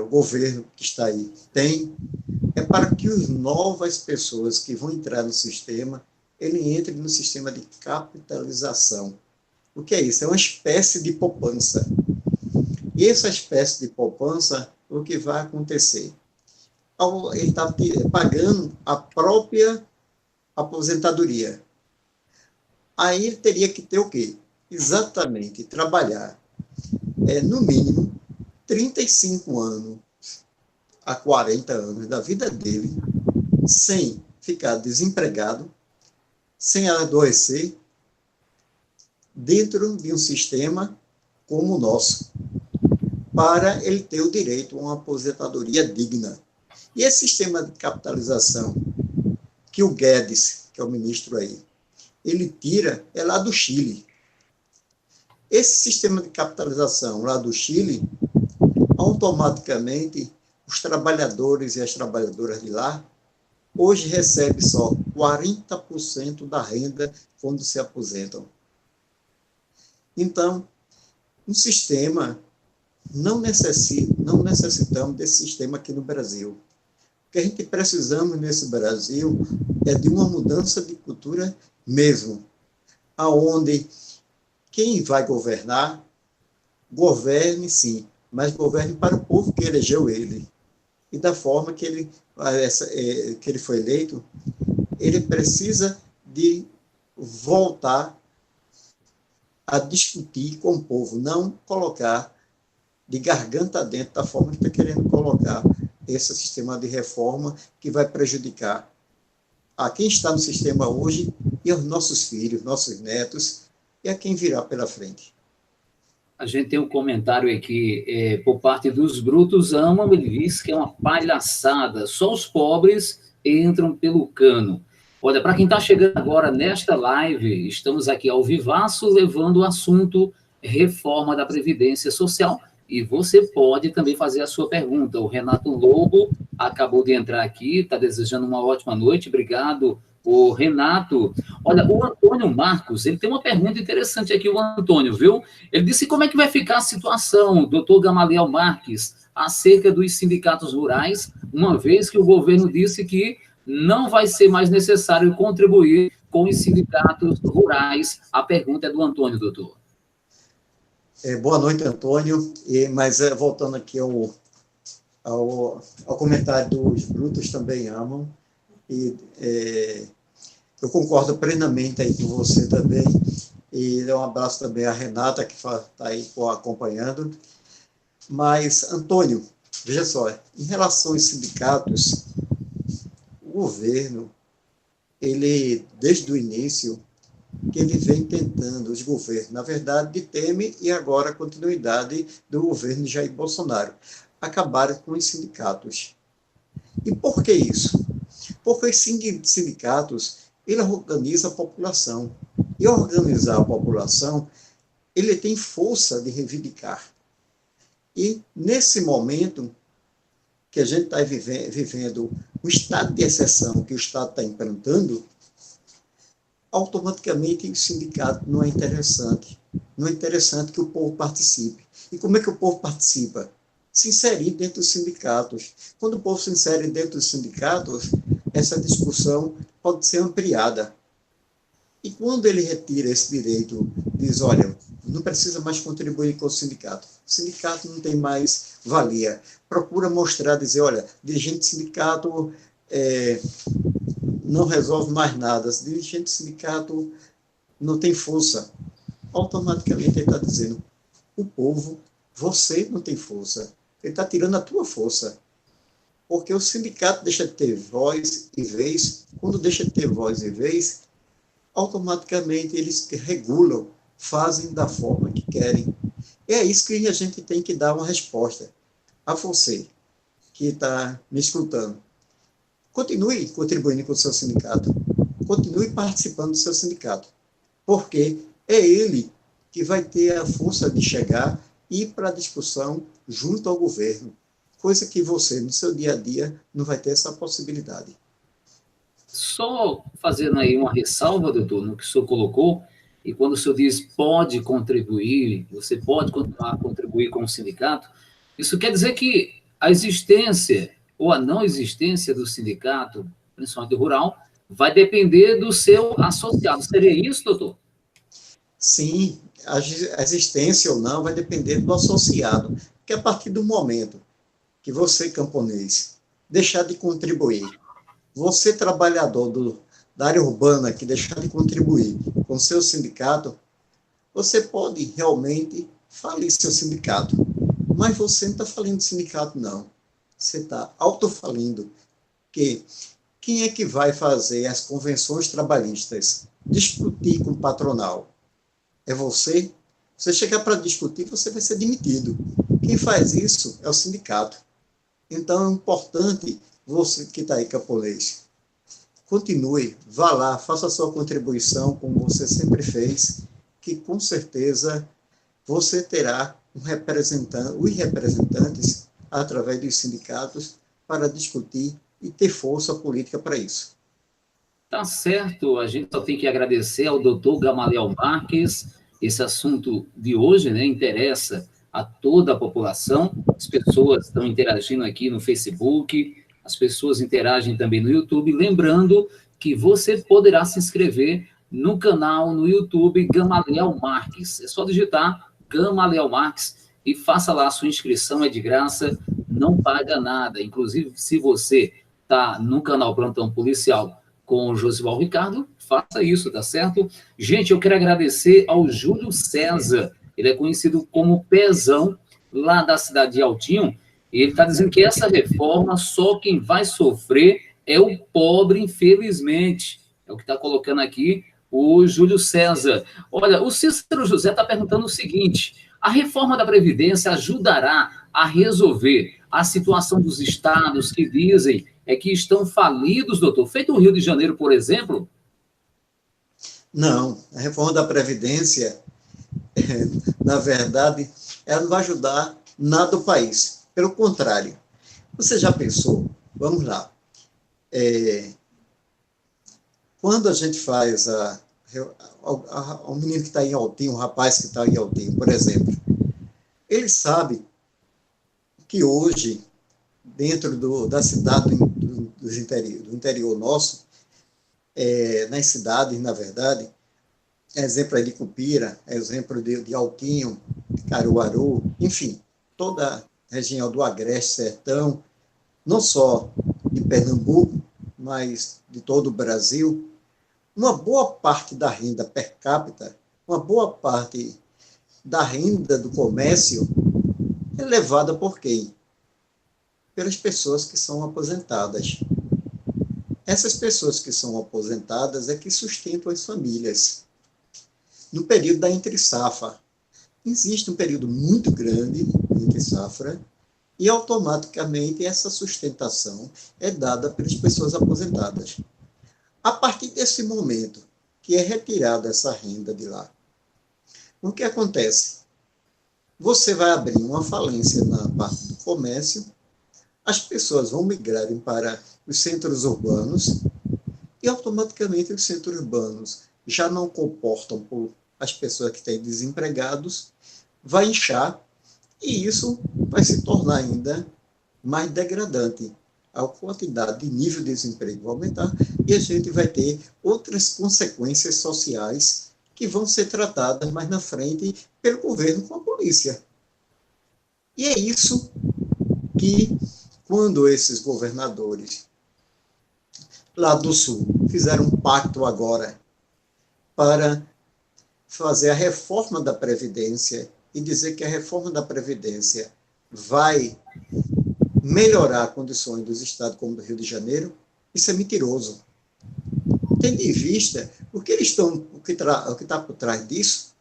governo que está aí tem, é para que as novas pessoas que vão entrar no sistema, ele entre no sistema de capitalização. O que é isso? É uma espécie de poupança. E essa espécie de poupança, o que vai acontecer? Ele está pagando a própria aposentadoria. Aí ele teria que ter o quê? Exatamente, trabalhar no mínimo 35 anos a 40 anos da vida dele, sem ficar desempregado, sem adoecer, dentro de um sistema como o nosso, para ele ter o direito a uma aposentadoria digna. E esse sistema de capitalização que o Guedes, que é o ministro aí, ele tira, é lá do Chile. Esse sistema de capitalização lá do Chile, automaticamente, os trabalhadores e as trabalhadoras de lá, hoje recebem só 40% da renda quando se aposentam. Então, um sistema, não necessitamos desse sistema aqui no Brasil. O que a gente precisamos nesse Brasil é de uma mudança de cultura mesmo, aonde quem vai governar governe sim, mas governe para o povo que elegeu ele. E da forma que ele foi eleito, ele precisa de voltar a discutir com o povo, não colocar de garganta dentro da forma que está querendo colocar esse sistema de reforma que vai prejudicar a quem está no sistema hoje e aos nossos filhos, nossos netos e a quem virá pela frente. A gente tem um comentário aqui, por parte dos brutos amam, ele diz que é uma palhaçada, só os pobres entram pelo cano. Olha, para quem está chegando agora nesta live, estamos aqui ao vivaço levando o assunto reforma da Previdência Social, e você pode também fazer a sua pergunta. O Renato Lobo acabou de entrar aqui, está desejando uma ótima noite, obrigado, o Renato. Olha, o Antônio Marcos, ele tem uma pergunta interessante aqui, o Antônio, viu? Ele disse como é que vai ficar a situação, doutor Gamaliel Marques, acerca dos sindicatos rurais, uma vez que o governo disse que não vai ser mais necessário contribuir com os sindicatos rurais. A pergunta é do Antônio, doutor. Boa noite, Antônio. Mas voltando aqui ao comentário dos brutos também amam, e eu concordo plenamente aí com você também, e um abraço também à Renata, que está aí acompanhando. Mas, Antônio, veja só, em relação aos sindicatos, o governo, ele, desde o início, que ele vem tentando, os governos, na verdade, de Temer e agora a continuidade do governo de Jair Bolsonaro, acabaram com os sindicatos. E por que isso? Porque os sindicatos, ele organiza a população. E organizar a população, ele tem força de reivindicar. E, nesse momento que a gente está vivendo um estado de exceção que o Estado está implantando, automaticamente o sindicato não é interessante. Não é interessante que o povo participe. E como é que o povo participa? Se inserir dentro dos sindicatos. Quando o povo se insere dentro dos sindicatos, essa discussão pode ser ampliada. E quando ele retira esse direito, diz, olha, não precisa mais contribuir com o sindicato. O sindicato não tem mais valia. Procura mostrar, dizer, olha, dirigente de sindicato não resolve mais nada. Dirigente de sindicato não tem força. Automaticamente ele está dizendo, o povo, você não tem força. Ele está tirando a tua força. Porque o sindicato deixa de ter voz e vez. Quando deixa de ter voz e vez, automaticamente eles regulam, fazem da forma que querem. E é isso que a gente tem que dar uma resposta a você que está me escutando. Continue contribuindo com o seu sindicato. Continue participando do seu sindicato. Porque é ele que vai ter a força de chegar e ir para a discussão junto ao governo. Coisa que você, no seu dia a dia, não vai ter essa possibilidade. Só fazendo aí uma ressalva, doutor, no que o senhor colocou, e quando o senhor diz pode contribuir, você pode continuar a contribuir com o sindicato, isso quer dizer que a existência ou a não existência do sindicato, principalmente rural, vai depender do seu associado. Seria isso, doutor? Sim, a existência ou não vai depender do associado, porque a partir do momento que você, camponês, deixar de contribuir, você, trabalhador da área urbana, que deixar de contribuir com o seu sindicato, você pode realmente falir seu sindicato. Mas você não está falindo sindicato, não. Você está autofalindo. Quem é que vai fazer as convenções trabalhistas? Discutir com o patronal? É você? Você chegar para discutir, você vai ser demitido. Quem faz isso é o sindicato. Então, é importante, você que está aí, camponês, continue, vá lá, faça a sua contribuição, como você sempre fez, que com certeza você terá os representantes, através dos sindicatos, para discutir e ter força política para isso. Tá certo, a gente só tem que agradecer ao doutor Gamaliel Marques. Esse assunto de hoje, né, interessa a toda a população. As pessoas estão interagindo aqui no Facebook, as pessoas interagem também no YouTube. Lembrando que você poderá se inscrever no canal no YouTube Gamaliel Marques. É só digitar Gamaliel Marques e faça lá a sua inscrição, é de graça, não paga nada. Inclusive, se você está no canal Plantão Policial com o Josival Ricardo, faça isso, tá certo? Gente, eu quero agradecer ao Júlio César, ele é conhecido como Pezão, lá da cidade de Altinho, e ele está dizendo que essa reforma, só quem vai sofrer é o pobre, infelizmente. É o que está colocando aqui o Júlio César. Olha, o Cícero José está perguntando o seguinte: a reforma da Previdência ajudará a resolver a situação dos estados que dizem que estão falidos, doutor? Feito o Rio de Janeiro, por exemplo? Não, a reforma da Previdência, na verdade, ela não vai ajudar nada o país. Pelo contrário, você já pensou, vamos lá, quando a gente faz o menino que está em Altinho, o rapaz que está em Altinho, por exemplo, ele sabe que hoje, dentro da cidade do interior nosso, nas cidades, na verdade, exemplo aí de Cupira, exemplo de Altinho, de Caruaru, enfim, toda a região do Agreste, Sertão, não só de Pernambuco, mas de todo o Brasil, uma boa parte da renda per capita, uma boa parte da renda do comércio é levada por quem? Pelas pessoas que são aposentadas. Essas pessoas que são aposentadas é que sustentam as famílias. No período da entre-safra, existe um período muito grande de entre-safra e automaticamente essa sustentação é dada pelas pessoas aposentadas. A partir desse momento que é retirada essa renda de lá, o que acontece? Você vai abrir uma falência na parte do comércio, as pessoas vão migrarem para os centros urbanos e automaticamente os centros urbanos já não comportam por as pessoas que têm desempregados, vai inchar e isso vai se tornar ainda mais degradante. A quantidade de nível de desemprego vai aumentar e a gente vai ter outras consequências sociais que vão ser tratadas mais na frente pelo governo com a polícia. E é isso que, quando esses governadores lá do Sul fizeram um pacto agora para fazer a reforma da Previdência e dizer que a reforma da Previdência vai melhorar condições dos estados como do Rio de Janeiro, isso é mentiroso. Tendo em vista o que eles estão, o que está por trás disso,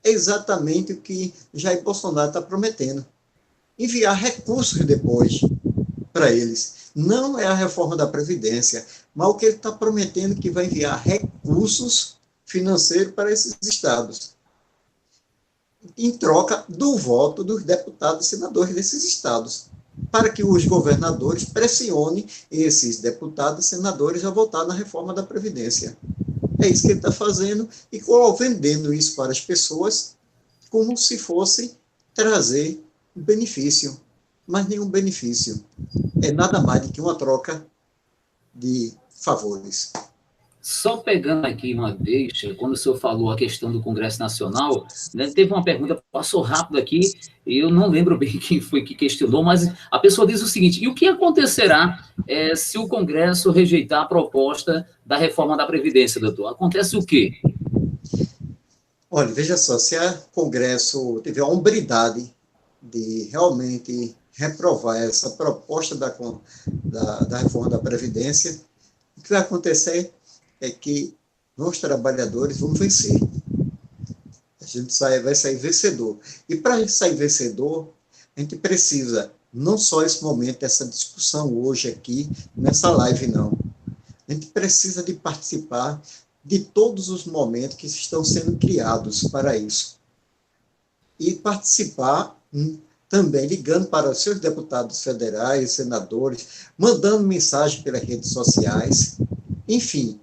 é exatamente o que Jair Bolsonaro está prometendo. Enviar recursos depois para eles. Não é a reforma da Previdência, mas o que ele está prometendo que vai enviar recursos financeiros para esses estados, em troca do voto dos deputados e senadores desses estados, para que os governadores pressionem esses deputados e senadores a votar na reforma da Previdência. É isso que ele está fazendo e vendendo isso para as pessoas como se fosse trazer benefício, mas nenhum benefício. É nada mais do que uma troca de favores. Só pegando aqui uma deixa, quando o senhor falou a questão do Congresso Nacional, né, teve uma pergunta, passou rápido aqui, e eu não lembro bem quem foi que questionou, mas a pessoa diz o seguinte: e o que acontecerá se o Congresso rejeitar a proposta da reforma da Previdência, doutor? Acontece o quê? Olha, veja só, se o Congresso tiver a hombridade de realmente reprovar essa proposta da reforma da Previdência, o que vai acontecer é que nós, trabalhadores, vamos vencer. A gente vai sair vencedor. E para sair vencedor, a gente precisa, não só esse momento, essa discussão hoje aqui, nessa live, não. A gente precisa de participar de todos os momentos que estão sendo criados para isso. E participar também ligando para os seus deputados federais, senadores, mandando mensagem pelas redes sociais, enfim,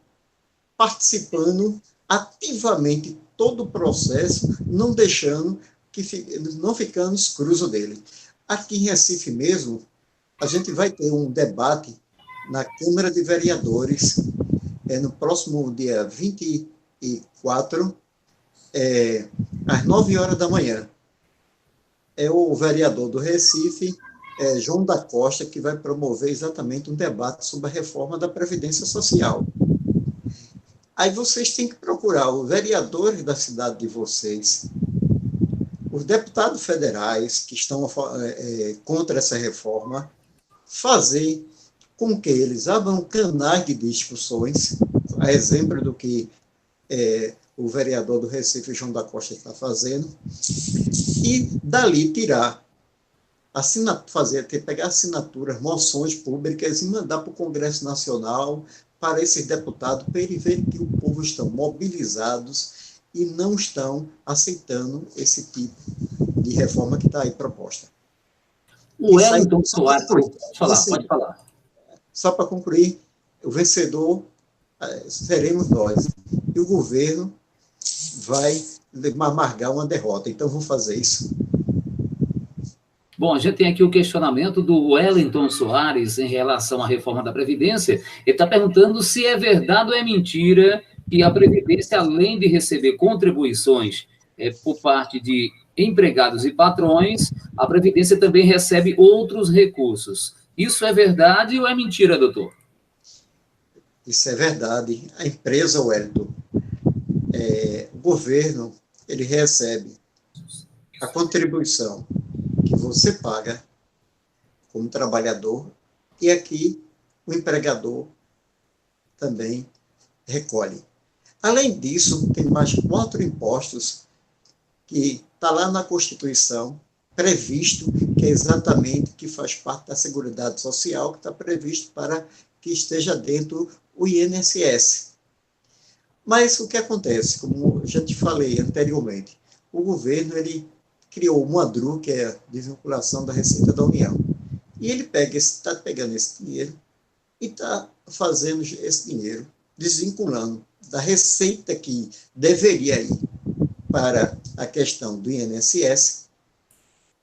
participando ativamente todo o processo, não deixando não ficando excluso dele. Aqui em Recife mesmo, a gente vai ter um debate na Câmara de Vereadores, no próximo dia 24, às 9 horas da manhã. é o vereador do Recife, João da Costa, que vai promover exatamente um debate sobre a reforma da Previdência Social. Aí vocês têm que procurar os vereadores da cidade de vocês, os deputados federais que estão contra essa reforma, fazer com que eles abram canais de discussões, a exemplo do que o vereador do Recife, João da Costa, está fazendo, e dali tirar, pegar assinaturas, moções públicas e mandar para o Congresso Nacional, para esses deputados, para eles verem que o povo estão mobilizados e não estão aceitando esse tipo de reforma que está aí proposta. O Wellington Soares, pode falar. Só para concluir, o vencedor seremos nós. E o governo vai amargar uma derrota. Então, vamos fazer isso. Bom, a gente tem aqui o questionamento do Wellington Soares em relação à reforma da Previdência. Ele está perguntando se é verdade ou é mentira que a Previdência, além de receber contribuições por parte de empregados e patrões, a Previdência também recebe outros recursos. Isso é verdade ou é mentira, doutor? Isso é verdade. A empresa, Wellington, o governo, ele recebe a contribuição que você paga como trabalhador e aqui o empregador também recolhe. Além disso, tem mais 4 impostos que está lá na Constituição, previsto, que é exatamente que faz parte da Seguridade Social, que está previsto para que esteja dentro o INSS. Mas o que acontece, como eu já te falei anteriormente, o governo ele criou uma DRU, que é a desvinculação da Receita da União. E ele está pegando esse dinheiro e está fazendo esse dinheiro, desvinculando da receita que deveria ir para a questão do INSS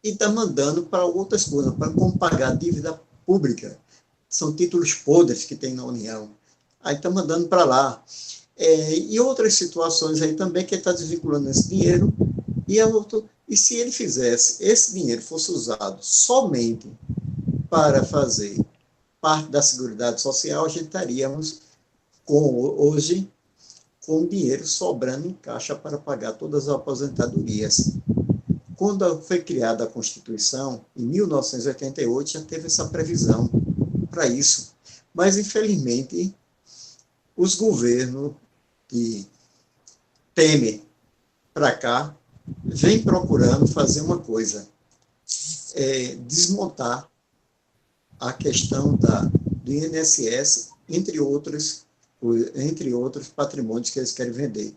e está mandando para outras coisas, para como pagar dívida pública. São títulos podres que tem na União. Aí está mandando para lá. E outras situações aí também que ele está desvinculando esse dinheiro. E se ele fizesse, esse dinheiro fosse usado somente para fazer parte da Seguridade Social, a gente estaríamos hoje com dinheiro sobrando em caixa para pagar todas as aposentadorias. Quando foi criada a Constituição, em 1988, já teve essa previsão para isso. Mas, infelizmente, os governos de Temer para cá vêm procurando fazer uma coisa, desmontar a questão do INSS, entre outros patrimônios que eles querem vender,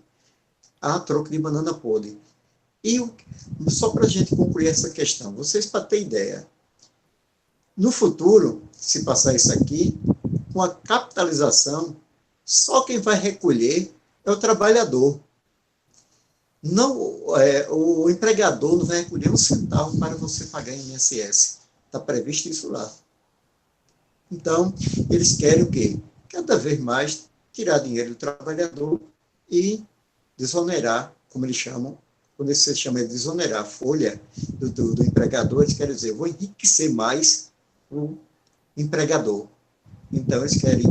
a troco de banana podre. E só para a gente concluir essa questão, vocês para ter ideia, no futuro, se passar isso aqui, com a capitalização, só quem vai recolher é o trabalhador. Não, o empregador não vai recolher um centavo para você pagar INSS. Está previsto isso lá. Então, eles querem o quê? Cada vez mais tirar dinheiro do trabalhador e desonerar, como eles chamam, quando você chama de desonerar a folha do empregador, eles querem dizer, vou enriquecer mais o empregador. Então, eles querem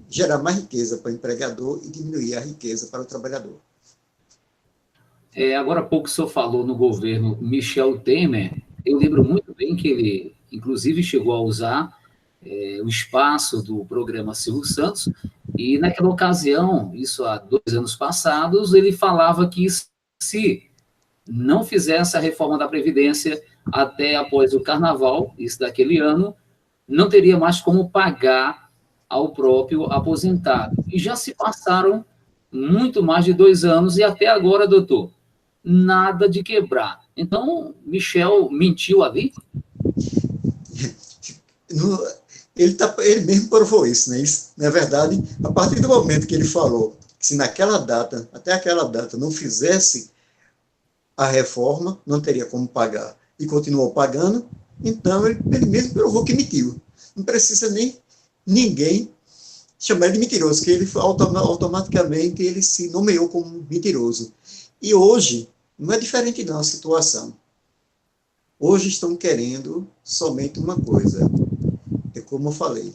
gerar mais riqueza para o empregador e diminuir a riqueza para o trabalhador. Agora há pouco o senhor falou no governo Michel Temer. Eu lembro muito bem que ele, inclusive, chegou a usar o espaço do programa Silvio Santos, e naquela ocasião, isso há 2 anos passados, ele falava que se não fizesse a reforma da Previdência até após o Carnaval, isso daquele ano, não teria mais como pagar ao próprio aposentado. E já se passaram muito mais de 2 anos, e até agora, doutor, nada de quebrar. Então, Michel mentiu ali? Ele mesmo provou isso, né? Isso, na verdade, a partir do momento que ele falou que se naquela data, até aquela data, não fizesse a reforma, não teria como pagar, e continuou pagando, então ele mesmo provou que mentiu. Não precisa nem ninguém chamar ele de mentiroso, que ele automaticamente ele se nomeou como mentiroso. E hoje, não é diferente não a situação. hoje estão querendo somente uma coisa, é como eu falei,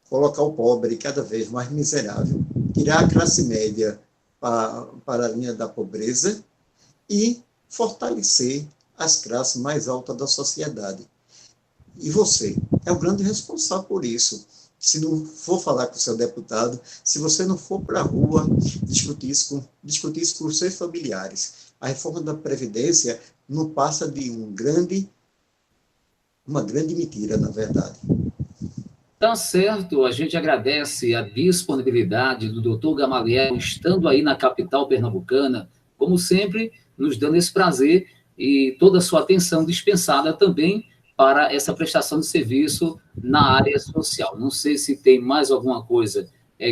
colocar o pobre cada vez mais miserável, tirar a classe média para a linha da pobreza e fortalecer as classes mais altas da sociedade. E você é o grande responsável por isso. Se não for falar com o seu deputado, se você não for para a rua discutir isso com os seus familiares, a reforma da Previdência não passa de uma grande mentira, na verdade. Tá certo, a gente agradece a disponibilidade do doutor Gamaliel, estando aí na capital pernambucana, como sempre, nos dando esse prazer e toda a sua atenção dispensada também para essa prestação de serviço na área social. Não sei se tem mais alguma coisa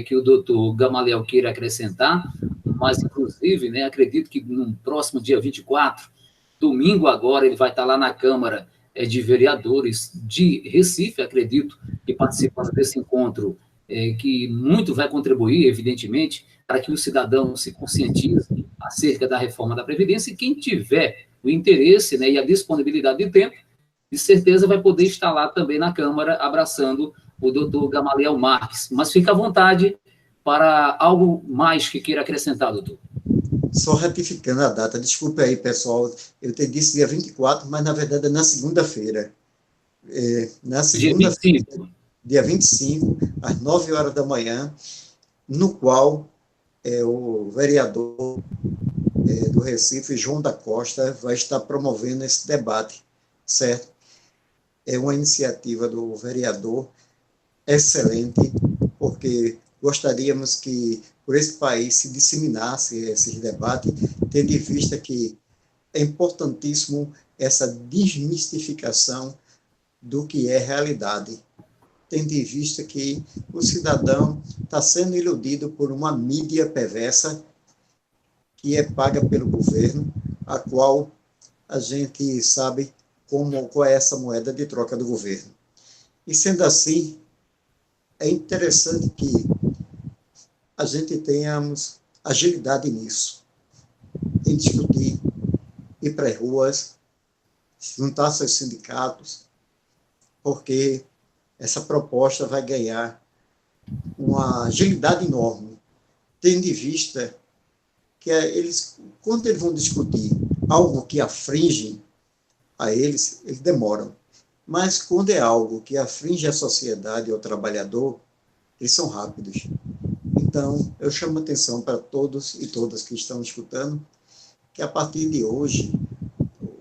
que o doutor Gamaliel queira acrescentar, mas, inclusive, né, acredito que no próximo dia 24, domingo agora, ele vai estar lá na Câmara de Vereadores de Recife, acredito, que participando desse encontro, que muito vai contribuir, evidentemente, para que o cidadão se conscientize acerca da reforma da Previdência, e quem tiver o interesse, né, e a disponibilidade de tempo, de certeza vai poder estar lá também na Câmara, abraçando o doutor Gamaliel Marques. Mas fica à vontade para algo mais que queira acrescentar, doutor. Só retificando a data, desculpe aí, pessoal, eu te disse dia 24, mas na verdade é na segunda-feira. Na segunda-feira, dia 25, às 9 horas da manhã, no qual o vereador do Recife, João da Costa, vai estar promovendo esse debate, certo? É uma iniciativa do vereador excelente, porque gostaríamos que por esse país se disseminasse esses debates, tendo em vista que é importantíssimo essa desmistificação do que é realidade, tendo em vista que o cidadão está sendo iludido por uma mídia perversa que é paga pelo governo, a qual a gente sabe qual é essa moeda de troca do governo. E sendo assim, é interessante que a gente tenhamos agilidade nisso, em discutir, ir para as ruas, juntar seus sindicatos, porque essa proposta vai ganhar uma agilidade enorme, tendo em vista que eles, quando eles vão discutir algo que aflige a eles demoram. Mas quando é algo que aflige a sociedade ou o trabalhador, eles são rápidos. Então, eu chamo a atenção para todos e todas que estão escutando, que a partir de hoje,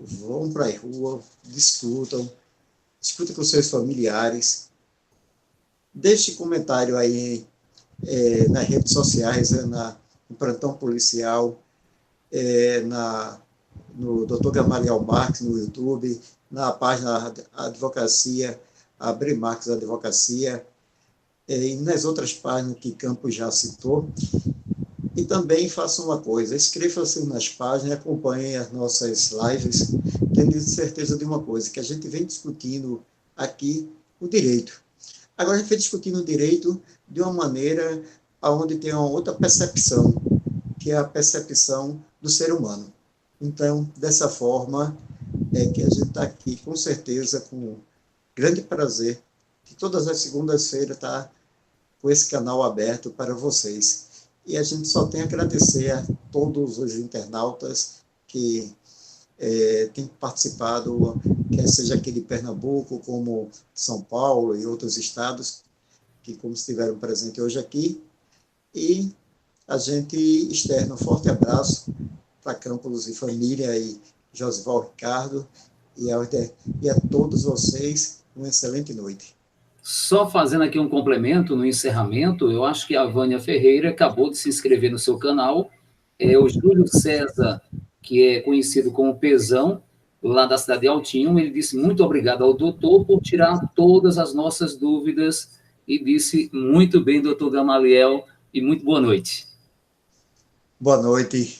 vão para a rua, discutam com seus familiares, deixe comentário aí nas redes sociais, no Plantão Policial, no Dr. Gamaliel Marques, no YouTube, na página Advocacia, Abrir Marques Advocacia, e nas outras páginas que Campos já citou. E também faça uma coisa, inscreva-se nas páginas e acompanhe as nossas lives, tendo certeza de uma coisa, que a gente vem discutindo aqui o direito. Agora a gente vem discutindo o direito de uma maneira onde tem uma outra percepção, que é a percepção do ser humano. Então, dessa forma, é que a gente está aqui, com certeza, com grande prazer, que todas as segundas-feiras está com esse canal aberto para vocês. E a gente só tem a agradecer a todos os internautas que têm participado, quer seja aqui de Pernambuco, como São Paulo e outros estados, que como estiveram presentes hoje aqui. E a gente externa um forte abraço para Campos e família, e Josival Ricardo, e a todos vocês, uma excelente noite. Só fazendo aqui um complemento no encerramento, eu acho que a Vânia Ferreira acabou de se inscrever no seu canal, o Júlio César, que é conhecido como Pezão, lá da cidade de Altinho, ele disse muito obrigado ao doutor por tirar todas as nossas dúvidas, e disse muito bem, doutor Gamaliel, e muito boa noite. Boa noite.